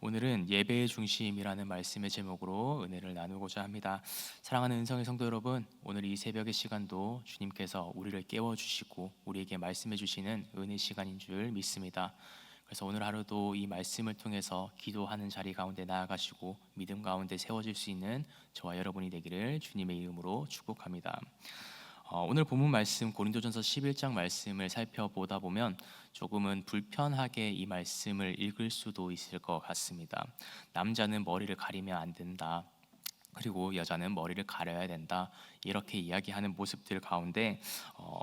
오늘은 예배의 중심이라는 말씀의 제목으로 은혜를 나누고자 합니다. 사랑하는 은성의 성도 여러분, 오늘 이 새벽의 시간도 주님께서 우리를 깨워주시고 우리에게 말씀해 주시는 은혜 시간인 줄 믿습니다. 그래서 오늘 하루도 이 말씀을 통해서 기도하는 자리 가운데 나아가시고 믿음 가운데 세워질 수 있는 저와 여러분이 되기를 주님의 이름으로 축복합니다. 오늘 본문 말씀 고린도전서 11장 말씀을 살펴보다 보면 조금은 불편하게 이 말씀을 읽을 수도 있을 것 같습니다. 남자는 머리를 가리면 안 된다. 그리고 여자는 머리를 가려야 된다. 이렇게 이야기하는 모습들 가운데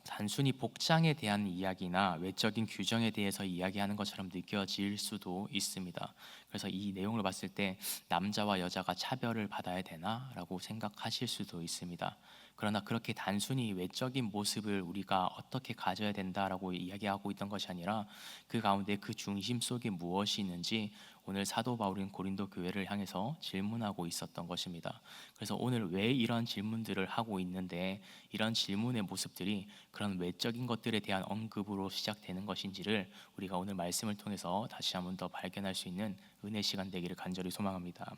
단순히 복장에 대한 이야기나 외적인 규정에 대해서 이야기하는 것처럼 느껴질 수도 있습니다. 그래서 이 내용을 봤을 때 남자와 여자가 차별을 받아야 되나라고 생각하실 수도 있습니다. 그러나 그렇게 단순히 외적인 모습을 우리가 어떻게 가져야 된다라고 이야기하고 있던 것이 아니라 그 가운데 그 중심 속에 무엇이 있는지 오늘 사도 바울은 고린도 교회를 향해서 질문하고 있었던 것입니다. 그래서 오늘 왜 이런 질문들을 하고 있는데 이런 질문의 모습들이 그런 외적인 것들에 대한 언급으로 시작되는 것인지를 우리가 오늘 말씀을 통해서 다시 한번 더 발견할 수 있는 은혜 시간 되기를 간절히 소망합니다.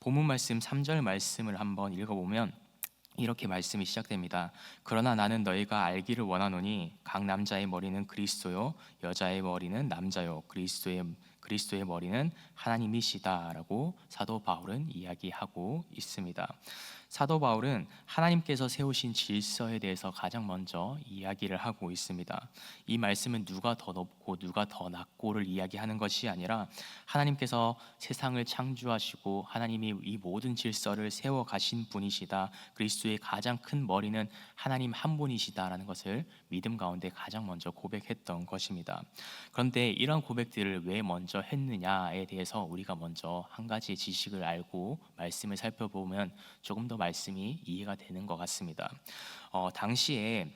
본문 말씀 3절 말씀을 한번 읽어보면 이렇게 말씀이 시작됩니다. 그러나 나는 너희가 알기를 원하노니 각 남자의 머리는 그리스도요 여자의 머리는 남자요 그리스도의 머리는 하나님이시다라고 사도 바울은 이야기하고 있습니다. 사도 바울은 하나님께서 세우신 질서에 대해서 가장 먼저 이야기를 하고 있습니다. 이 말씀은 누가 더 높고 누가 더 낮고를 이야기하는 것이 아니라 하나님께서 세상을 창조하시고 하나님이 이 모든 질서를 세워 가신 분이시다. 그리스도의 가장 큰 머리는 하나님 한 분이시다라는 것을 믿음 가운데 가장 먼저 고백했던 것입니다. 그런데 이런 고백들을 왜 먼저 했느냐에 대해서 우리가 먼저 한 가지 지식을 알고 말씀을 살펴보면 조금 더 말씀이 이해가 되는 것 같습니다. 당시에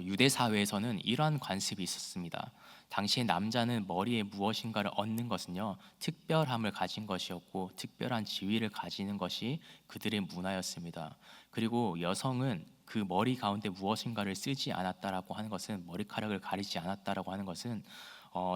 유대 사회에서는 이러한 관습이 있었습니다. 당시에 남자는 머리에 무엇인가를 얹는 것은요 특별함을 가진 것이었고 특별한 지위를 가지는 것이 그들의 문화였습니다. 그리고 여성은 그 머리 가운데 무엇인가를 쓰지 않았다라고 하는 것은 머리카락을 가리지 않았다라고 하는 것은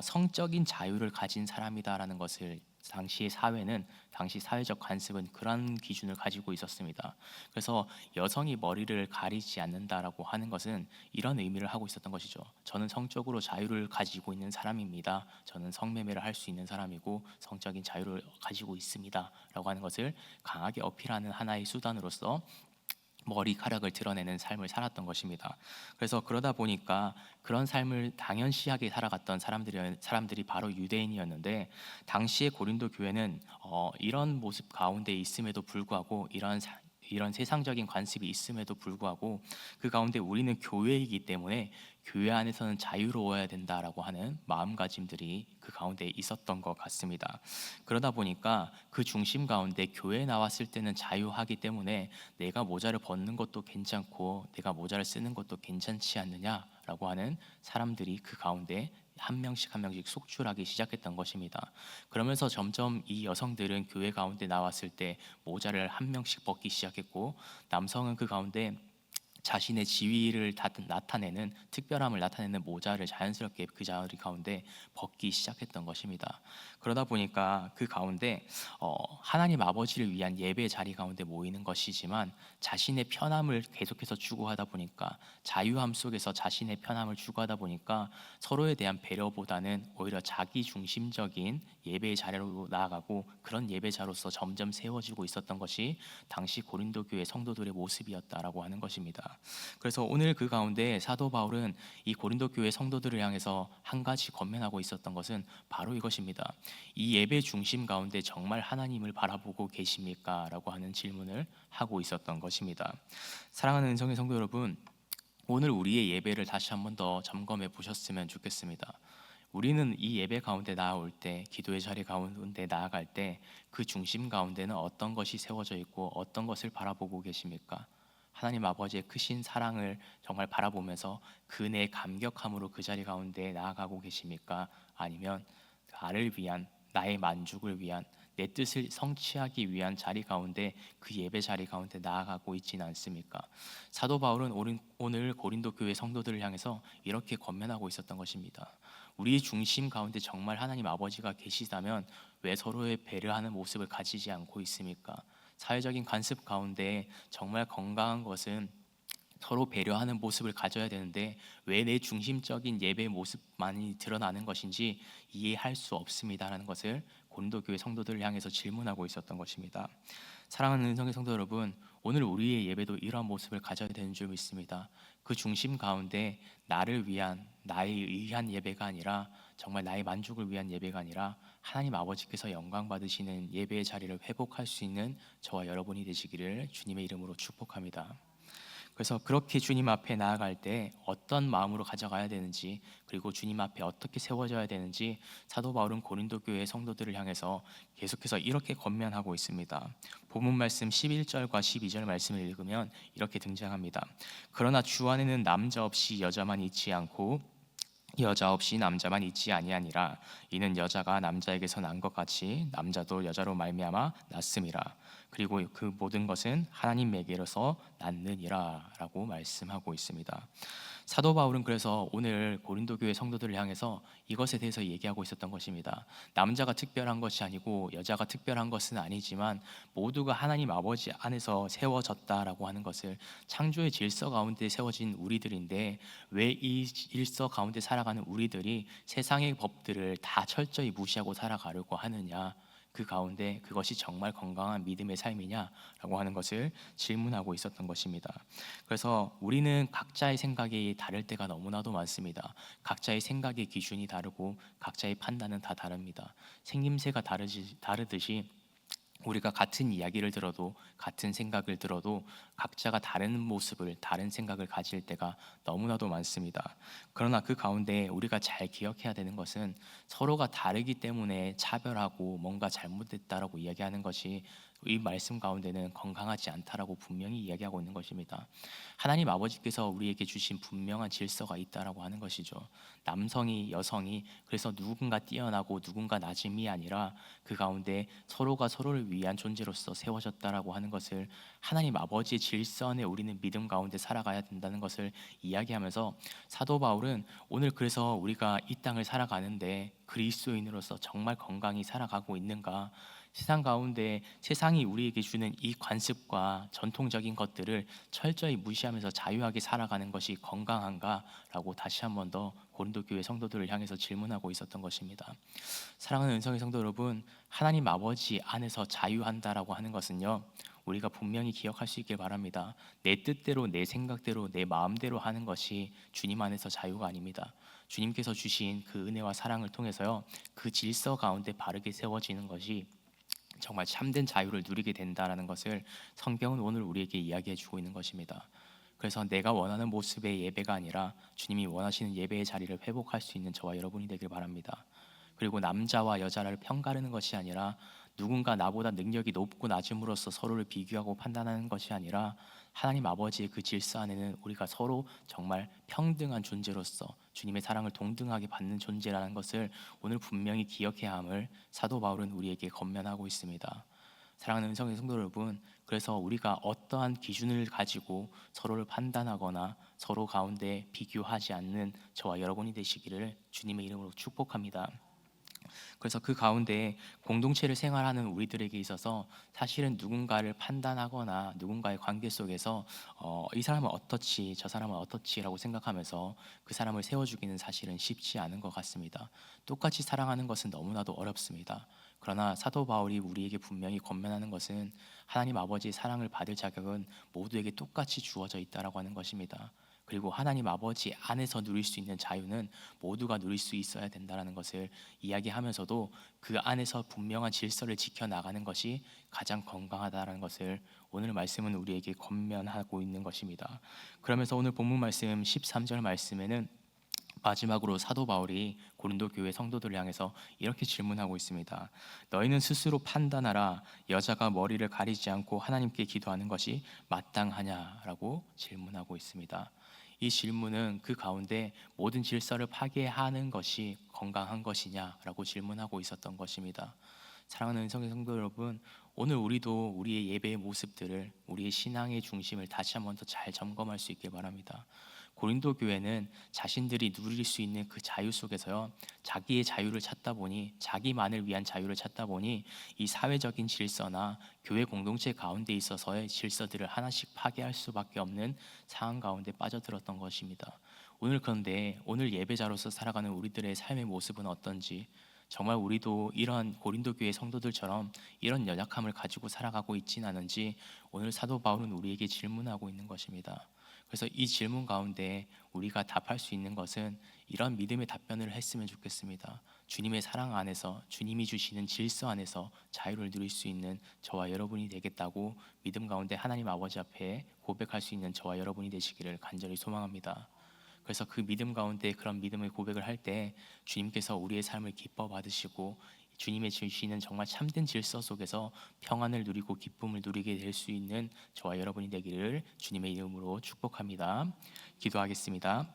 성적인 자유를 가진 사람이다라는 것을 당시 사회는 당시 사회적 관습은 그런 기준을 가지고 있었습니다. 그래서 여성이 머리를 가리지 않는다라고 하는 것은 이런 의미를 하고 있었던 것이죠. 저는 성적으로 자유를 가지고 있는 사람입니다. 저는 성매매를 할 수 있는 사람이고 성적인 자유를 가지고 있습니다라고 하는 것을 강하게 어필하는 하나의 수단으로서 머리카락을 드러내는 삶을 살았던 것입니다. 그래서 그러다 보니까 그런 삶을 당연시하게 살아갔던 사람들이 바로 유대인이었는데 당시의 고린도 교회는 이런 모습 가운데 있음에도 불구하고 이런 세상적인 관습이 있음에도 불구하고 그 가운데 우리는 교회이기 때문에 교회 안에서는 자유로워야 된다라고 하는 마음가짐들이 그 가운데 있었던 것 같습니다. 그러다 보니까 그 중심 가운데 교회에 나왔을 때는 자유하기 때문에 내가 모자를 벗는 것도 괜찮고 내가 모자를 쓰는 것도 괜찮지 않느냐라고 하는 사람들이 그 가운데 한 명씩 한 명씩 속출하기 시작했던 것입니다. 그러면서 점점 이 여성들은 교회 가운데 나왔을 때 모자를 한 명씩 벗기 시작했고 남성은 그 가운데 자신의 지위를 나타내는 특별함을 나타내는 모자를 자연스럽게 그 자리 가운데 벗기 시작했던 것입니다. 그러다 보니까 그 가운데 하나님 아버지를 위한 예배 자리 가운데 모이는 것이지만 자신의 편함을 계속해서 추구하다 보니까 자유함 속에서 자신의 편함을 추구하다 보니까 서로에 대한 배려보다는 오히려 자기 중심적인 예배의 자리로 나아가고 그런 예배자로서 점점 세워지고 있었던 것이 당시 고린도 교회 성도들의 모습이었다라고 하는 것입니다. 그래서 오늘 그 가운데 사도 바울은 이 고린도 교회 성도들을 향해서 한 가지 권면하고 있었던 것은 바로 이것입니다. 이 예배 중심 가운데 정말 하나님을 바라보고 계십니까? 라고 하는 질문을 하고 있었던 것입니다. 사랑하는 은성의 성도 여러분, 오늘 우리의 예배를 다시 한번 더 점검해 보셨으면 좋겠습니다. 우리는 이 예배 가운데 나아올 때, 기도의 자리 가운데 나아갈 때 그 중심 가운데는 어떤 것이 세워져 있고 어떤 것을 바라보고 계십니까? 하나님 아버지의 크신 사랑을 정말 바라보면서 그네의 감격함으로 그 자리 가운데 나아가고 계십니까? 아니면 나를 위한, 나의 만족을 위한, 내 뜻을 성취하기 위한 자리 가운데, 그 예배 자리 가운데 나아가고 있지는 않습니까? 사도 바울은 오늘 고린도 교회 성도들을 향해서 이렇게 권면하고 있었던 것입니다. 우리 중심 가운데 정말 하나님 아버지가 계시다면 왜 서로의 배려하는 모습을 가지지 않고 있습니까? 사회적인 관습 가운데 정말 건강한 것은 서로 배려하는 모습을 가져야 되는데 왜 내 중심적인 예배의 모습만이 드러나는 것인지 이해할 수 없습니다라는 것을 고린도 교회 성도들을 향해서 질문하고 있었던 것입니다. 사랑하는 은성의 성도 여러분, 오늘 우리의 예배도 이러한 모습을 가져야 되는 줄 믿습니다. 그 중심 가운데 나를 위한, 나에 의한 예배가 아니라, 정말 나의 만족을 위한 예배가 아니라 하나님 아버지께서 영광 받으시는 예배의 자리를 회복할 수 있는 저와 여러분이 되시기를 주님의 이름으로 축복합니다. 그래서 그렇게 주님 앞에 나아갈 때 어떤 마음으로 가져가야 되는지, 그리고 주님 앞에 어떻게 세워져야 되는지 사도 바울은 고린도 교회 성도들을 향해서 계속해서 이렇게 권면하고 있습니다. 본문 말씀 11절과 12절 말씀을 읽으면 이렇게 등장합니다. 그러나 주 안에는 남자 없이 여자만 있지 않고 여자 없이 남자만 있지 아니하니라. 이는 여자가 남자에게서 난 것 같이 남자도 여자로 말미암아 났음이라. 그리고 그 모든 것은 하나님에게로서 났느니라 라고 말씀하고 있습니다. 사도 바울은 그래서 오늘 고린도 교회 성도들을 향해서 이것에 대해서 얘기하고 있었던 것입니다. 남자가 특별한 것이 아니고 여자가 특별한 것은 아니지만 모두가 하나님 아버지 안에서 세워졌다라고 하는 것을, 창조의 질서 가운데 세워진 우리들인데 왜 이 질서 가운데 살아가는 우리들이 세상의 법들을 다 철저히 무시하고 살아가려고 하느냐, 그 가운데 그것이 정말 건강한 믿음의 삶이냐라고 하는 것을 질문하고 있었던 것입니다. 그래서 우리는 각자의 생각이 다를 때가 너무나도 많습니다. 각자의 생각의 기준이 다르고 각자의 판단은 다 다릅니다. 생김새가 다르듯이 우리가 같은 이야기를 들어도, 같은 생각을 들어도 각자가 다른 모습을, 다른 생각을 가질 때가 너무나도 많습니다. 그러나 그 가운데 우리가 잘 기억해야 되는 것은 서로가 다르기 때문에 차별하고 뭔가 잘못됐다라고 이야기하는 것이 이 말씀 가운데는 건강하지 않다라고 분명히 이야기하고 있는 것입니다. 하나님 아버지께서 우리에게 주신 분명한 질서가 있다라고 하는 것이죠. 남성이, 여성이, 그래서 누군가 뛰어나고 누군가 낮음이 아니라 그 가운데 서로가 서로를 위한 존재로서 세워졌다라고 하는 것을, 하나님 아버지의 질서 안에 우리는 믿음 가운데 살아가야 된다는 것을 이야기하면서 사도 바울은 오늘 그래서 우리가 이 땅을 살아가는데 그리스도인으로서 정말 건강히 살아가고 있는가, 세상 가운데 세상이 우리에게 주는 이 관습과 전통적인 것들을 철저히 무시하면서 자유하게 살아가는 것이 건강한가라고 다시 한 번 더 고린도 교회 성도들을 향해서 질문하고 있었던 것입니다. 사랑하는 은성의 성도 여러분, 하나님 아버지 안에서 자유한다라고 하는 것은요, 우리가 분명히 기억할 수 있길 바랍니다. 내 뜻대로, 내 생각대로, 내 마음대로 하는 것이 주님 안에서 자유가 아닙니다. 주님께서 주신 그 은혜와 사랑을 통해서요, 그 질서 가운데 바르게 세워지는 것이 정말 참된 자유를 누리게 된다라는 것을 성경은 오늘 우리에게 이야기해 주고 있는 것입니다. 그래서 내가 원하는 모습의 예배가 아니라 주님이 원하시는 예배의 자리를 회복할 수 있는 저와 여러분이 되길 바랍니다. 그리고 남자와 여자를 편가르는 것이 아니라, 누군가 나보다 능력이 높고 낮음으로써 서로를 비교하고 판단하는 것이 아니라, 하나님 아버지의 그 질서 안에는 우리가 서로 정말 평등한 존재로서 주님의 사랑을 동등하게 받는 존재라는 것을 오늘 분명히 기억해야 함을 사도 바울은 우리에게 권면하고 있습니다. 사랑하는 성의 성도 여러분, 그래서 우리가 어떠한 기준을 가지고 서로를 판단하거나 서로 가운데 비교하지 않는 저와 여러분이 되시기를 주님의 이름으로 축복합니다. 그래서 그 가운데 공동체를 생활하는 우리들에게 있어서 사실은 누군가를 판단하거나 누군가의 관계 속에서 이 사람은 어떻지, 저 사람은 어떻지라고 생각하면서 그 사람을 세워주기는 사실은 쉽지 않은 것 같습니다. 똑같이 사랑하는 것은 너무나도 어렵습니다. 그러나 사도 바울이 우리에게 분명히 권면하는 것은 하나님 아버지의 사랑을 받을 자격은 모두에게 똑같이 주어져 있다라고 하는 것입니다. 그리고 하나님 아버지 안에서 누릴 수 있는 자유는 모두가 누릴 수 있어야 된다는 것을 이야기하면서도 그 안에서 분명한 질서를 지켜나가는 것이 가장 건강하다는 것을 오늘 말씀은 우리에게 권면하고 있는 것입니다. 그러면서 오늘 본문 말씀 13절 말씀에는 마지막으로 사도 바울이 고린도 교회 성도들을 향해서 이렇게 질문하고 있습니다. 너희는 스스로 판단하라. 여자가 머리를 가리지 않고 하나님께 기도하는 것이 마땅하냐라고 질문하고 있습니다. 이 질문은 그 가운데 모든 질서를 파괴하는 것이 건강한 것이냐라고 질문하고 있었던 것입니다. 사랑하는 성도 여러분, 오늘 우리도 우리의 예배의 모습들을, 우리의 신앙의 중심을 다시 한번 더 잘 점검할 수 있길 바랍니다. 고린도 교회는 자신들이 누릴 수 있는 그 자유 속에서요, 자기의 자유를 찾다 보니, 자기만을 위한 자유를 찾다 보니 이 사회적인 질서나 교회 공동체 가운데 있어서의 질서들을 하나씩 파괴할 수밖에 없는 상황 가운데 빠져들었던 것입니다. 그런데 오늘 예배자로서 살아가는 우리들의 삶의 모습은 어떤지, 정말 우리도 이러한 고린도 교회 성도들처럼 이런 연약함을 가지고 살아가고 있진 않은지 오늘 사도 바울은 우리에게 질문하고 있는 것입니다. 그래서 이 질문 가운데 우리가 답할 수 있는 것은 이런 믿음의 답변을 했으면 좋겠습니다. 주님의 사랑 안에서, 주님이 주시는 질서 안에서 자유를 누릴 수 있는 저와 여러분이 되겠다고 믿음 가운데 하나님 아버지 앞에 고백할 수 있는 저와 여러분이 되시기를 간절히 소망합니다. 그래서 그 믿음 가운데 그런 믿음의 고백을 할 때 주님께서 우리의 삶을 기뻐 받으시고 주님의 주시는 정말 참된 질서 속에서 평안을 누리고 기쁨을 누리게 될 수 있는 저와 여러분이 되기를 주님의 이름으로 축복합니다. 기도하겠습니다.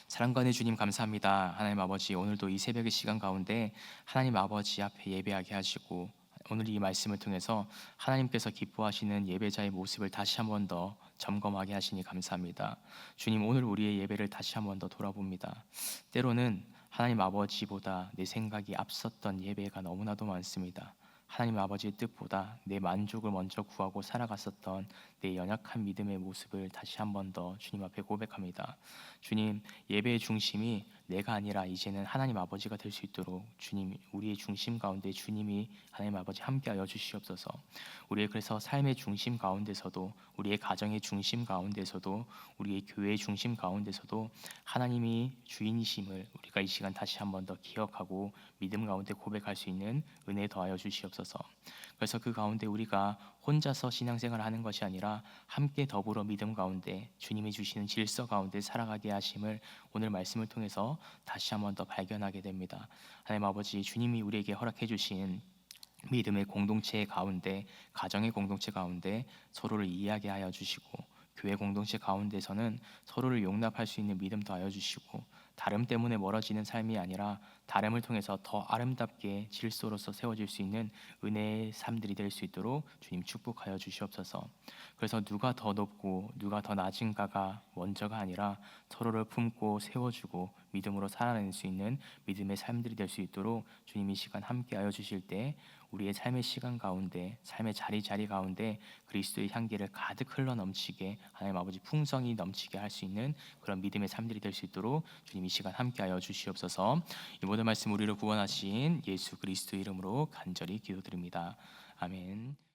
사랑관의 주님 감사합니다. 하나님 아버지, 오늘도 이 새벽의 시간 가운데 하나님 아버지 앞에 예배하게 하시고 오늘 이 말씀을 통해서 하나님께서 기뻐하시는 예배자의 모습을 다시 한번 더 점검하게 하시니 감사합니다. 주님, 오늘 우리의 예배를 다시 한번 더 돌아봅니다. 때로는 하나님 아버지보다 내 생각이 앞섰던 예배가 너무나도 많습니다. 하나님 아버지의 뜻보다 내 만족을 먼저 구하고 살아갔었던 내 연약한 믿음의 모습을 다시 한번 더 주님 앞에 고백합니다. 주님, 예배의 중심이 내가 아니라 이제는 하나님 아버지가 될 수 있도록 주님, 우리의 중심 가운데 주님이 하나님 아버지 함께하여 주시옵소서. 우리의 그래서 삶의 중심 가운데서도, 우리의 가정의 중심 가운데서도, 우리의 교회의 중심 가운데서도 하나님이 주인이심을 우리가 이 시간 다시 한번 더 기억하고 믿음 가운데 고백할 수 있는 은혜 더하여 주시옵소서. 그래서 그 가운데 우리가 혼자서 신앙생활을 하는 것이 아니라 함께 더불어 믿음 가운데 주님이 주시는 질서 가운데 살아가게 하심을 오늘 말씀을 통해서 다시 한번 더 발견하게 됩니다. 하나님 아버지, 주님이 우리에게 허락해 주신 믿음의 공동체 가운데, 가정의 공동체 가운데 서로를 이해하게 하여 주시고, 교회 공동체 가운데서는 서로를 용납할 수 있는 믿음 더하여 주시고, 다름 때문에 멀어지는 삶이 아니라 다름을 통해서 더 아름답게 질서로서 세워질 수 있는 은혜의 삶들이 될 수 있도록 주님 축복하여 주시옵소서. 그래서 누가 더 높고 누가 더 낮은가가 먼저가 아니라 서로를 품고 세워주고 믿음으로 살아낼 수 있는 믿음의 삶들이 될 수 있도록 주님 이 시간 함께하여 주실 때 우리의 삶의 시간 가운데, 삶의 자리 가운데 그리스도의 향기를 가득 흘러 넘치게, 하나님 아버지 풍성이 넘치게 할 수 있는 그런 믿음의 삶들이 될 수 있도록 주님 이 시간 함께하여 주시옵소서. 이 모든 말씀 우리를 구원하신 예수 그리스도 이름으로 간절히 기도드립니다. 아멘.